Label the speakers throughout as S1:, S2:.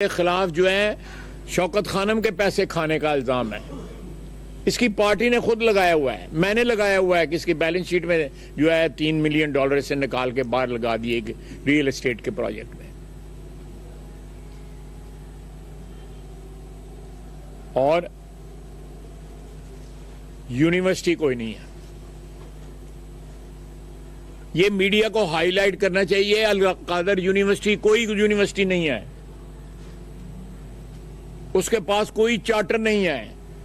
S1: کے خلاف جو ہے شوکت خانم کے پیسے کھانے کا الزام ہے. اس کی پارٹی نے خود لگایا ہوا ہے, میں نے لگایا ہوا ہے کہ اس کی بیلنس شیٹ میں جو ہے $3 ملین سے نکال کے باہر لگا دیے ریئل اسٹیٹ کے پروجیکٹ میں. اور یونیورسٹی کوئی نہیں ہے. یہ میڈیا کو ہائی لائٹ کرنا چاہیے. القادر یونیورسٹی کوئی یونیورسٹی نہیں ہے, اس کے پاس کوئی چارٹر نہیں ہے.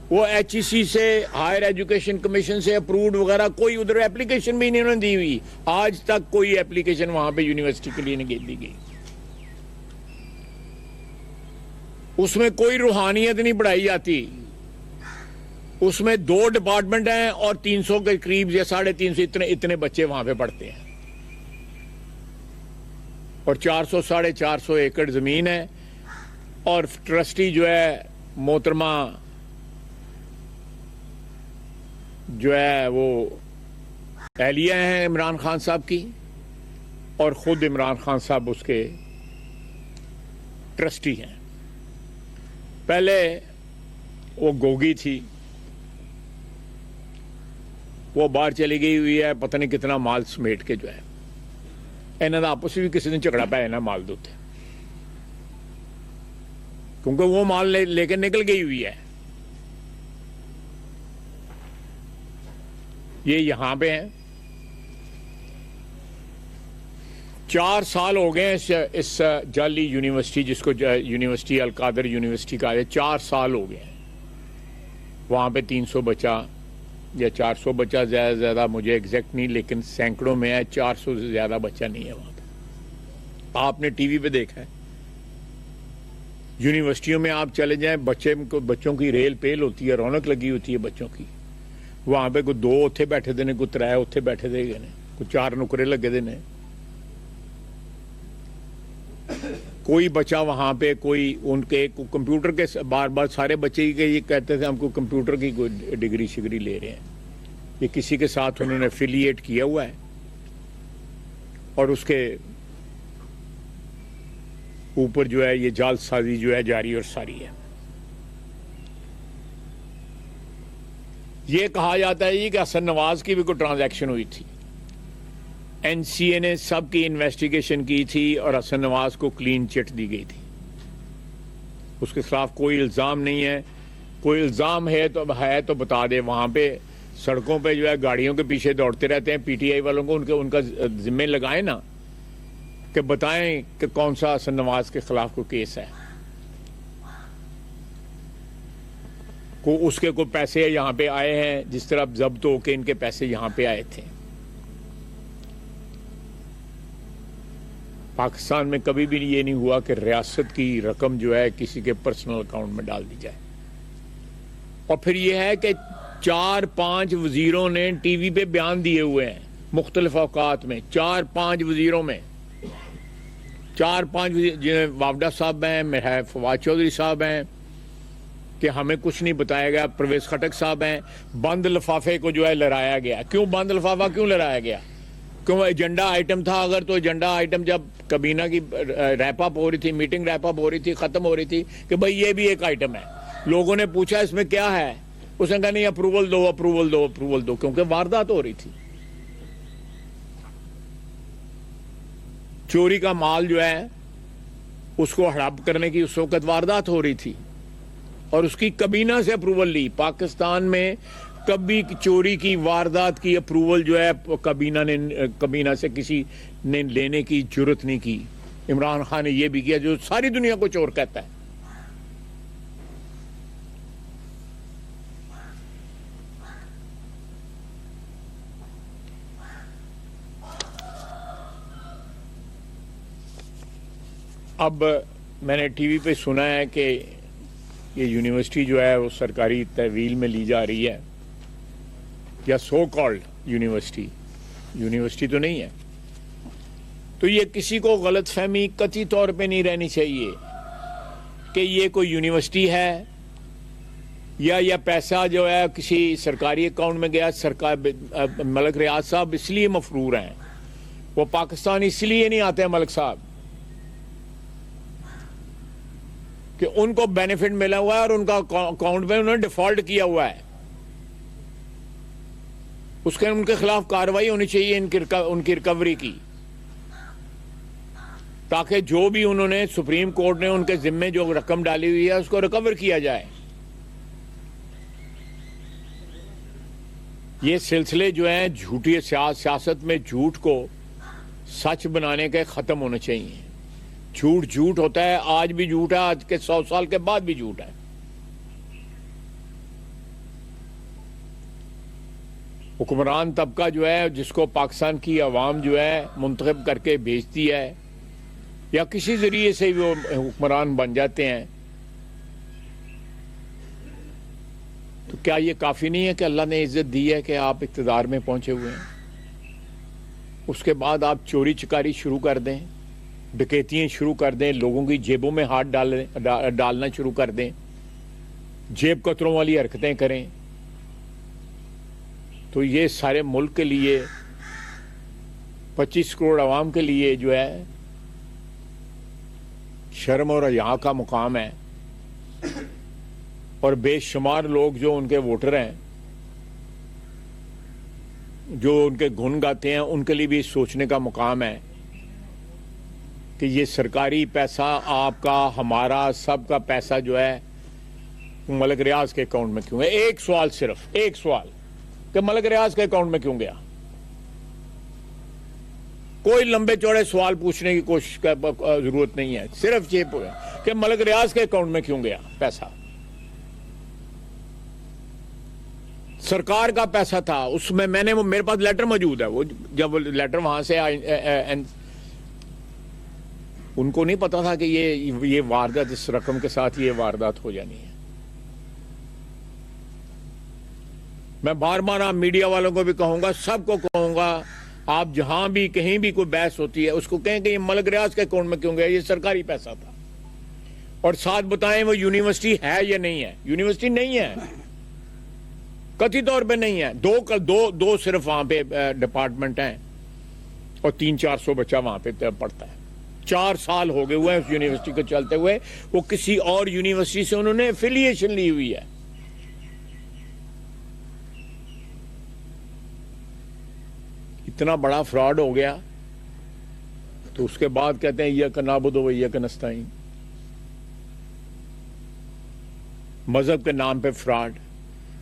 S1: وہ HEC سے, ہائر ایجوکیشن کمیشن سے اپروڈ وغیرہ کوئی ادھر اپلیکیشن بھی نہیں دی ہوئی. آج تک کوئی اپلیکیشن وہاں پہ یونیورسٹی کے لیے نہیں دی گئی. اس میں کوئی روحانیت نہیں پڑھائی جاتی. اس میں 2 ڈپارٹمنٹ ہیں اور 300 کے قریب یا 350 اتنے بچے وہاں پہ پڑھتے ہیں, اور 400-450 ایکڑ زمین ہے. اور ٹرسٹی جو ہے محترمہ جو ہے وہ اہلیہ ہیں عمران خان صاحب کی, اور خود عمران خان صاحب اس کے ٹرسٹی ہیں. پہلے وہ گوگی تھی, وہ باہر چلی گئی ہوئی ہے, پتہ نہیں کتنا مال سمیٹ کے جو ہے. انہوں نے آپس میں بھی کسی نے جھگڑا پایا نا مال دوتے, کیونکہ وہ مال لے کے نکل گئی ہوئی ہے. یہ یہاں پہ ہیں. 4 سال ہو گئے اس جعلی یونیورسٹی, جس کو یونیورسٹی القادر یونیورسٹی کہا ہے, 4 سال ہو گئے ہیں. وہاں پہ 300 بچہ یا 400 بچہ زیادہ مجھے ایگزیکٹ نہیں, لیکن سینکڑوں میں ہے. 400 سے زیادہ بچہ نہیں ہے وہاں پہ. آپ نے ٹی وی پہ دیکھا ہے. یونیورسٹیوں میں آپ چلے جائیں, بچوں کی ریل پیل ہوتی ہے, رونق لگی ہوتی ہے بچوں کی. وہاں پہ کوئی 2 اتھے بیٹھے دینے, کوئی 3 اتھے بیٹھے دے گئے, کوئی 4 نکرے لگے دینے. کوئی بچہ وہاں پہ کوئی ان کے کمپیوٹر کے بار بار سارے بچے یہ کہتے تھے ہم کو کمپیوٹر کی کوئی ڈگری شگری لے رہے ہیں. یہ کسی کے ساتھ انہوں نے ایفیلیٹ کیا ہوا ہے, اور اس کے اوپر جو ہے یہ جال سازی جو ہے جاری اور ساری ہے. یہ کہا جاتا ہے کہ حسن نواز کی بھی کوئی ٹرانزیکشن ہوئی تھی. NCA نے سب کی انویسٹیگیشن کی تھی اور حسن نواز کو کلین چٹ دی گئی تھی. اس کے خلاف کوئی الزام نہیں ہے. کوئی الزام ہے تو بتا دے. وہاں پہ سڑکوں پہ جو ہے گاڑیوں کے پیچھے دوڑتے رہتے ہیں PTI والوں کو, ان کا ذمہ لگائیں نا, کہ بتائیں کہ کون سا حسن نواز کے خلاف کوئی کیس ہے, اس کے کوئی پیسے یہاں پہ آئے ہیں, جس طرح ضبط ہو کے ان کے پیسے یہاں پہ آئے تھے. پاکستان میں کبھی بھی یہ نہیں ہوا کہ ریاست کی رقم جو ہے کسی کے پرسنل اکاؤنٹ میں ڈال دی جائے. اور پھر یہ ہے کہ 4-5 وزیروں نے ٹی وی پہ بیان دیے ہوئے ہیں مختلف اوقات میں. 4-5 وزیروں میں 4-5 وزیر, وافدہ صاحب ہیں, فواد چودھری صاحب ہیں, کہ ہمیں کچھ نہیں بتایا گیا. پرویز خٹک صاحب ہیں. بند لفافے کو جو ہے لہرایا گیا. کیوں بند لفافہ کیوں لہرایا گیا؟ کیوں ایجنڈا آئٹم تھا. اگر تو ایجنڈا آئٹم جب کابینہ کی ریپ اپ ہو رہی تھی, میٹنگ ریپ اپ ہو رہی تھی, ختم ہو رہی تھی, کہ بھئی یہ بھی ایک آئٹم ہے. لوگوں نے پوچھا اس میں کیا ہے, اس نے کہا نہیں اپروول دو اپروول دو اپروول دو, کیونکہ واردات ہو رہی تھی. چوری کا مال جو ہے اس کو ہڑپ کرنے کی اس وقت واردات ہو رہی تھی, اور اس کی کابینہ سے اپروول لی. پاکستان میں کبھی چوری کی واردات کی اپروول جو ہے کابینہ سے کسی نے لینے کی جرت نہیں کی. عمران خان نے یہ بھی کیا جو ساری دنیا کو چور کہتا ہے. اب میں نے ٹی وی پہ سنا ہے کہ یہ یونیورسٹی جو ہے وہ سرکاری تحویل میں لی جا رہی ہے, یا سو کالڈ یونیورسٹی تو نہیں ہے. تو یہ کسی کو غلط فہمی قطعی طور پہ نہیں رہنی چاہیے کہ یہ کوئی یونیورسٹی ہے, یا پیسہ جو ہے کسی سرکاری اکاؤنٹ میں گیا. ملک ریاض صاحب اس لیے مفرور ہیں, وہ پاکستان اس لیے نہیں آتے ہیں ملک صاحب کہ ان کو بینیفٹ ملا ہوا ہے اور ان کا اکاؤنٹ میں انہوں نے ڈیفالٹ کیا ہوا ہے، اس کے ان کے خلاف کارروائی ہونی چاہیے ان کی ریکوری کی، تاکہ جو بھی انہوں نے سپریم کورٹ نے ان کے ذمے جو رقم ڈالی ہوئی ہے اس کو ریکور کیا جائے۔ یہ سلسلے جو ہیں جھوٹی سیاست میں جھوٹ کو سچ بنانے کے ختم ہونے چاہیے۔ جھوٹ جھوٹ ہوتا ہے، آج بھی جھوٹ ہے، آج کے 100 سال کے بعد بھی جھوٹ ہے۔ حکمران طبقہ جو ہے، جس کو پاکستان کی عوام جو ہے منتخب کر کے بھیجتی ہے یا کسی ذریعے سے وہ حکمران بن جاتے ہیں، تو کیا یہ کافی نہیں ہے کہ اللہ نے عزت دی ہے کہ آپ اقتدار میں پہنچے ہوئے ہیں؟ اس کے بعد آپ چوری چکاری شروع کر دیں، ڈکیتیاں شروع کر دیں، لوگوں کی جیبوں میں ہاتھ ڈالنا شروع کر دیں، جیب کتروں والی حرکتیں کریں، تو یہ سارے ملک کے لیے 25 کروڑ عوام کے لیے جو ہے شرم اور حیا کا مقام ہے، اور بے شمار لوگ جو ان کے ووٹر ہیں، جو ان کے گن گاتے ہیں، ان کے لیے بھی سوچنے کا مقام ہے کہ یہ سرکاری پیسہ آپ کا، ہمارا، سب کا پیسہ جو ہے ملک ریاض کے اکاؤنٹ میں کیوں ہے؟ ایک سوال، صرف ایک سوال، کہ ملک ریاض کے اکاؤنٹ میں کیوں گیا؟ کوئی لمبے چوڑے سوال پوچھنے کی کوشش کا ضرورت نہیں ہے، صرف یہ کہ ملک ریاض کے اکاؤنٹ میں کیوں گیا پیسہ؟ سرکار کا پیسہ تھا، اس میں میرے پاس لیٹر موجود ہے، وہ جب لیٹر وہاں سے ان کو نہیں پتا تھا کہ یہ واردات، اس رقم کے ساتھ یہ واردات ہو جانی ہے۔ میں بار بار آپ میڈیا والوں کو بھی کہوں گا، سب کو کہوں گا، آپ جہاں بھی کہیں بھی کوئی بحث ہوتی ہے اس کو کہیں کہ یہ ملک ریاض کے اکاؤنٹ میں کیوں گیا، یہ سرکاری پیسہ تھا، اور ساتھ بتائیں وہ یونیورسٹی ہے یا نہیں ہے۔ یونیورسٹی نہیں ہے، قطعی طور پہ نہیں ہے، دو صرف وہاں پہ ڈپارٹمنٹ ہیں اور 300-400 بچہ وہاں پہ پڑھتا ہے۔ 4 سال ہو گئے ہوئے ہیں اس یونیورسٹی کو چلتے ہوئے، وہ کسی اور یونیورسٹی سے انہوں نے ایفیلیشن لی ہوئی ہے۔ اتنا بڑا فراڈ ہو گیا تو اس کے بعد کہتے ہیں ایاک نعبد و ایاک نستعین۔ مذہب کے نام پہ فراڈ،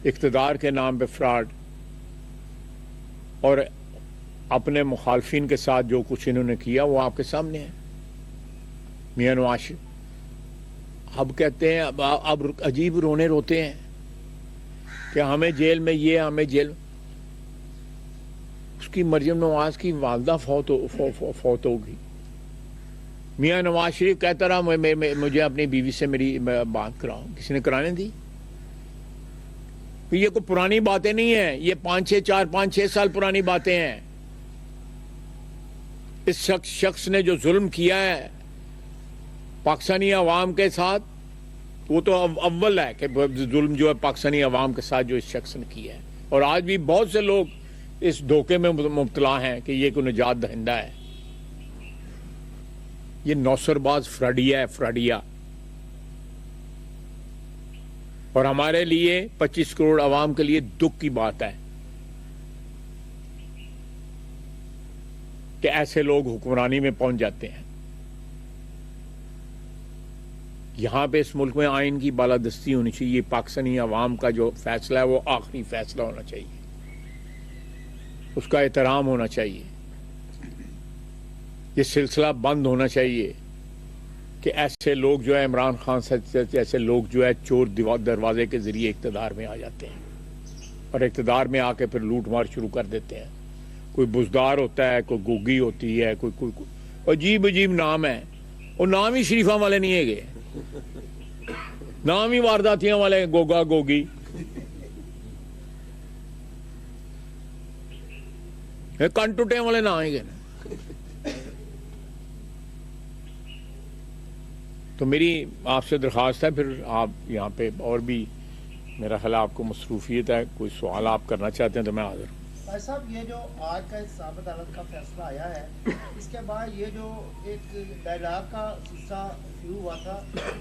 S1: اقتدار کے نام پہ فراڈ، اور اپنے مخالفین کے ساتھ جو کچھ انہوں نے کیا وہ آپ کے سامنے ہے۔ میاں نواز شریف اب کہتے ہیں، اب عجیب روتے ہیں کہ ہمیں جیل میں یہ، ہمیں جیل، اس کی مریم نواز کی والدہ فوت ہوگی۔ میاں نواز شریف کہتا رہا مجھے اپنی بیوی سے میری بات کراؤ، کسی نے کرانے دی؟ یہ کوئی پرانی باتیں نہیں ہیں، یہ 5-6 سال پرانی باتیں ہیں۔ اس شخص نے جو ظلم کیا ہے پاکستانی عوام کے ساتھ، وہ تو اول ہے کہ ظلم جو ہے پاکستانی عوام کے ساتھ جو اس شخص نے کیا ہے، اور آج بھی بہت سے لوگ اس دھوکے میں مبتلا ہیں کہ یہ کوئی نجات دہندہ ہے۔ یہ نوسر باز فراڈیا ہے، فراڈیا۔ اور ہمارے لیے 25 کروڑ عوام کے لیے دکھ کی بات ہے کہ ایسے لوگ حکمرانی میں پہنچ جاتے ہیں۔ یہاں پہ اس ملک میں آئین کی بالادستی ہونی چاہیے، پاکستانی عوام کا جو فیصلہ ہے وہ آخری فیصلہ ہونا چاہیے، اس کا احترام ہونا چاہیے۔ یہ سلسلہ بند ہونا چاہیے کہ ایسے لوگ جو ہے عمران خان سے ایسے لوگ جو ہے چور دروازے کے ذریعے اقتدار میں آ جاتے ہیں، اور اقتدار میں آ کے پھر لوٹ مار شروع کر دیتے ہیں۔ کوئی بزدار ہوتا ہے، کوئی گوگی ہوتی ہے، کوئی عجیب نام ہے، اور نام ہی شریفہ والے نہیں ہے گئے، نام ہی وارداتیاں والے، گوگا گوگی۔ کن ٹوٹے والے نہ آئیں گے۔ تو میری آپ سے درخواست ہے، پھر آپ یہاں پہ اور بھی میرا خیال آپ کو مصروفیت ہے، کوئی سوال آپ کرنا چاہتے ہیں تو میں حاضر ہوں۔
S2: بھائی صاحب یہ جو آج کا حساب عدالت کا فیصلہ آیا ہے اس کے بعد یہ جو ایک ڈائلاگ کا سلسلہ شروع ہوا تھا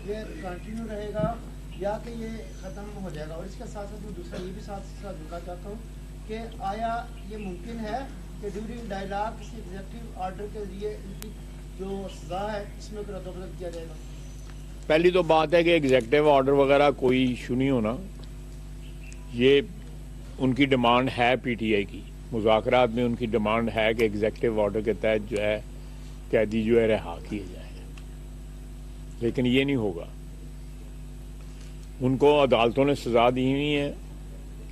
S2: یہ کنٹینیو رہے گا یا کہ یہ ختم ہو جائے گا؟ اور اس کے ساتھ ساتھ میں دوسرا یہ بھی ساتھ جڑنا چاہتا ہوں کہ آیا یہ ممکن ہے کہ ڈیورنگ ڈائلاگ کسی ایگزیکٹو آرڈر کے لیے ان کی جو سزا ہے اس میں کوئی رد و بدل کیا جائے گا؟
S1: پہلی تو بات ہے کہ ایگزیکٹو آرڈر وغیرہ کوئی ایشو نہیں ہونا. یہ ان کی ڈیمانڈ ہے پی ٹی آئی کی, مذاکرات میں ان کی ڈیمانڈ ہے کہ ایگزیکٹو آرڈر کے تحت جو ہے قیدی جو ہے رہا کیے جائیں, لیکن یہ نہیں ہوگا. ان کو عدالتوں نے سزا دی ہوئی ہے,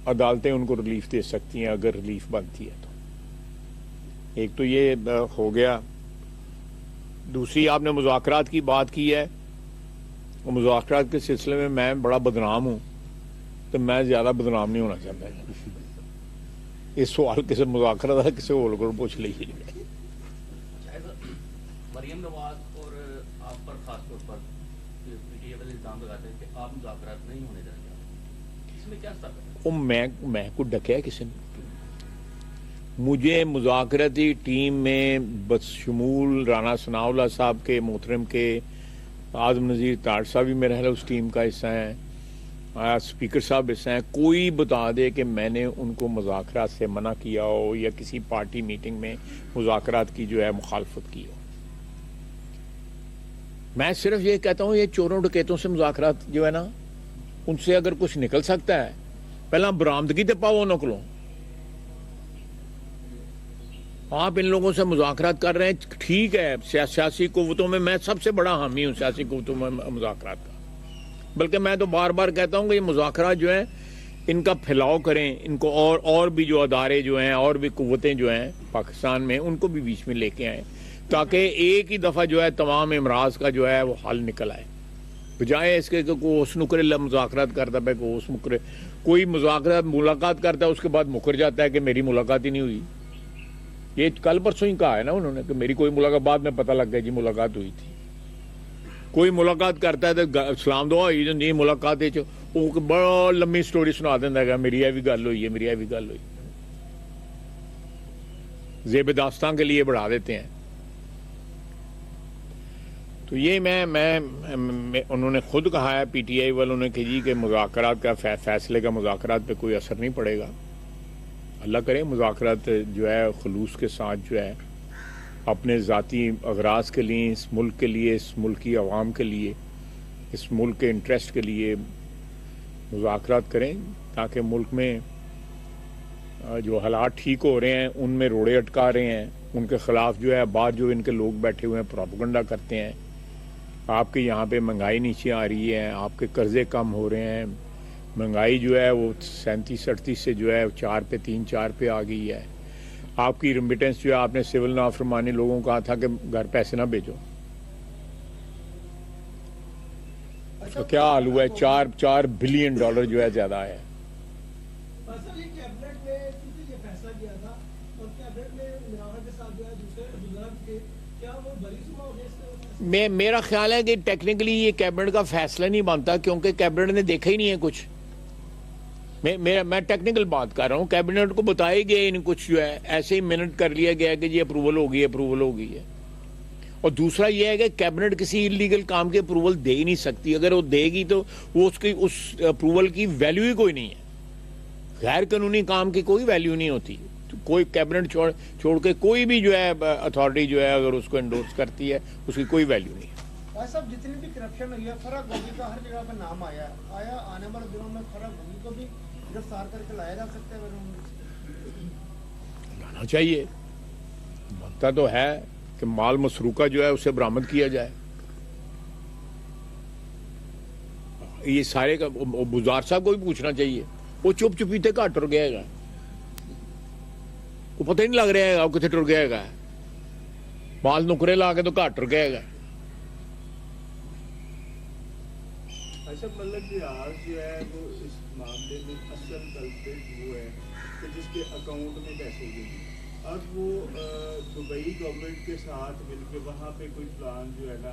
S1: عدالتیں ان کو ریلیف دے سکتی ہیں اگر ریلیف بنتی ہے تو. ایک تو یہ ہو گیا. دوسری آپ نے مذاکرات کی بات کی ہے, مذاکرات کے سلسلے میں بڑا بدنام ہوں, تو میں زیادہ بدنام نہیں ہونا چاہتا. اس سوال کسی مذاکرات ہے کسی اور کو پوچھ لیجیے.
S3: مریم نواز اور آپ پر خاص طور پر پی ٹی آئی والے الزام لگاتے ہیں کہ آپ مذاکرات نہیں ہونے دینا چاہتے, اس میں کیا سبب ہے؟
S1: میں کو ڈکیا کسی نے؟ مجھے مذاکراتی ٹیم میں بشمول رانا ثناء اللہ صاحب کے, محترم کے, اعظم نذیر تاڑ صاحب بھی میرا ہے اس ٹیم کا حصہ ہیں, اسپیکر صاحب حصہ ہیں. کوئی بتا دے کہ میں نے ان کو مذاکرات سے منع کیا ہو یا کسی پارٹی میٹنگ میں مذاکرات کی جو ہے مخالفت کی ہو. میں صرف یہ کہتا ہوں یہ چوروں ڈکیتوں سے مذاکرات جو ہے نا, ان سے اگر کچھ نکل سکتا ہے پہلا برآمدگی تے پاؤ نکلو. آپ ان لوگوں سے مذاکرات کر رہے ہیں, ٹھیک ہے, سیاسی قوتوں میں سب سے بڑا حامی ہوں سیاسی قوتوں میں مذاکرات کا. بلکہ میں تو بار بار کہتا ہوں کہ یہ مذاکرات جو ہیں ان کا پھیلاؤ کریں, ان کو اور بھی جو ادارے جو ہیں اور بھی قوتیں جو ہیں پاکستان میں ان کو بھی بیچ میں لے کے آئیں, تاکہ ایک ہی دفعہ جو ہے تمام امراض کا جو ہے وہ حل نکل آئے, بجائے اس کے کوئی اس نکرے مذاکرات کرتا ہے, کوئی اس مکرے, کوئی مذاکرات ملاقات کرتا ہے اس کے بعد مکر جاتا ہے کہ میری ملاقات ہی نہیں ہوئی. یہ کل پرسوں ہی کہا ہے نا انہوں نے کہ میری کوئی ملاقات, بعد میں پتہ لگ گیا جی ملاقات ہوئی تھی. کوئی ملاقات کرتا ہے تو سلام دعا ہوئی نہیں ملاقات, وہ بڑا لمبی سٹوری سنا دینا ہے میری یہ بھی گل ہوئی ہے, میری یہ بھی گل ہوئی, زیب داستان کے لیے بڑھا دیتے ہیں. تو یہ میں انہوں نے خود کہا ہے پی ٹی آئی والوں نے کہ جی کہ مذاکرات کا فیصلے کا مذاکرات پہ کوئی اثر نہیں پڑے گا. اللہ کرے مذاکرات جو ہے خلوص کے ساتھ جو ہے اپنے ذاتی اغراض کے لیے, اس ملک کے لیے, اس ملک کی عوام کے لیے, اس ملک کے انٹرسٹ کے لیے مذاکرات کریں, تاکہ ملک میں جو حالات ٹھیک ہو رہے ہیں ان میں روڑے اٹکا رہے ہیں, ان کے خلاف جو ہے باہر جو ان کے لوگ بیٹھے ہوئے ہیں پروپیگنڈا کرتے ہیں. آپ کے یہاں پہ مہنگائی نیچے آ رہی ہے, آپ کے قرضے کم ہو رہے ہیں, مہنگائی جو ہے وہ 37-38 سے جو ہے 4 پہ 3-4 پہ آ گئی ہے. آپ کی ریمیٹنس جو ہے آپ نے سول نافرمانی لوگوں کو کہا تھا کہ گھر پیسے نہ بھیجو, تو کیا حال ہوا ہے, $4 بلین جو ہے زیادہ ہے. میرا خیال ہے کہ ٹیکنیکلی یہ کیبنٹ کا فیصلہ نہیں بنتا, کیونکہ کیبنٹ نے دیکھا ہی نہیں ہے کچھ. میں ٹیکنیکل بات کر رہا ہوں, کیبنٹ کو بتایا گیا نہیں کچھ, جو ہے ایسے ہی منٹ کر لیا گیا کہ جی اپروول ہو گئی ہے. اور دوسرا یہ ہے کہ کیبنٹ کسی انلیگل کام کی اپروول دے ہی نہیں سکتی. اگر وہ دے گی تو وہ اس اپروول کی ویلیو ہی کوئی نہیں ہے. غیر قانونی کام کی کوئی ویلیو نہیں ہوتی. کوئی کیبنٹ چھوڑ کے کوئی بھی جو ہے اتھارٹی جو ہے اگر اس کو انڈورس کرتی ہے اس کی کوئی ویلیو نہیں ہے.
S2: بھائی صاحب جتنی بھی کرپشن ہوئی ہے, فرق گوگی کا ہر جگہ پہ نام آیا آنے والے دنوں میں فرق گوگی کو بھی گرفتار کر کے لایا جا سکتا ہے؟
S1: لانا چاہیے, بنتا تو ہے کہ مال مسروقہ جو ہے اسے برآمد کیا جائے. یہ سارے کا بزار صاحب کو بھی پوچھنا چاہیے, وہ چپ چپیتے کہاں ٹر گیا گا, وہ پتہ ہی نہیں لگ رہا ہے وہ کتنے ٹر گیا گا, مال نکرے لا کے تو کہاں ٹر گیا گا.
S4: اچھا مطلب جہاز جو ہے وہ اس معاملے میں اصل کلپریٹ وہ ہے کہ جس کے اکاؤنٹ میں پیسے گئے, اب وہ دبئی گورنمنٹ کے ساتھ مل کے وہاں پہ کوئی پلان جو ہے نا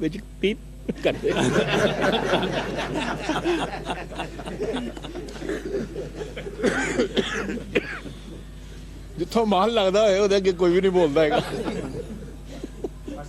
S1: ਵਿੱਚ ਪੀਪ ਕਰਦੇ। ਜਿੱਥੋਂ ਮਾਲ ਲੱਗਦਾ ਹੋਏ ਉਹਦੇ ਅੱਗੇ ਕੋਈ ਵੀ ਨਹੀਂ ਬੋਲਦਾ ਹੈਗਾ।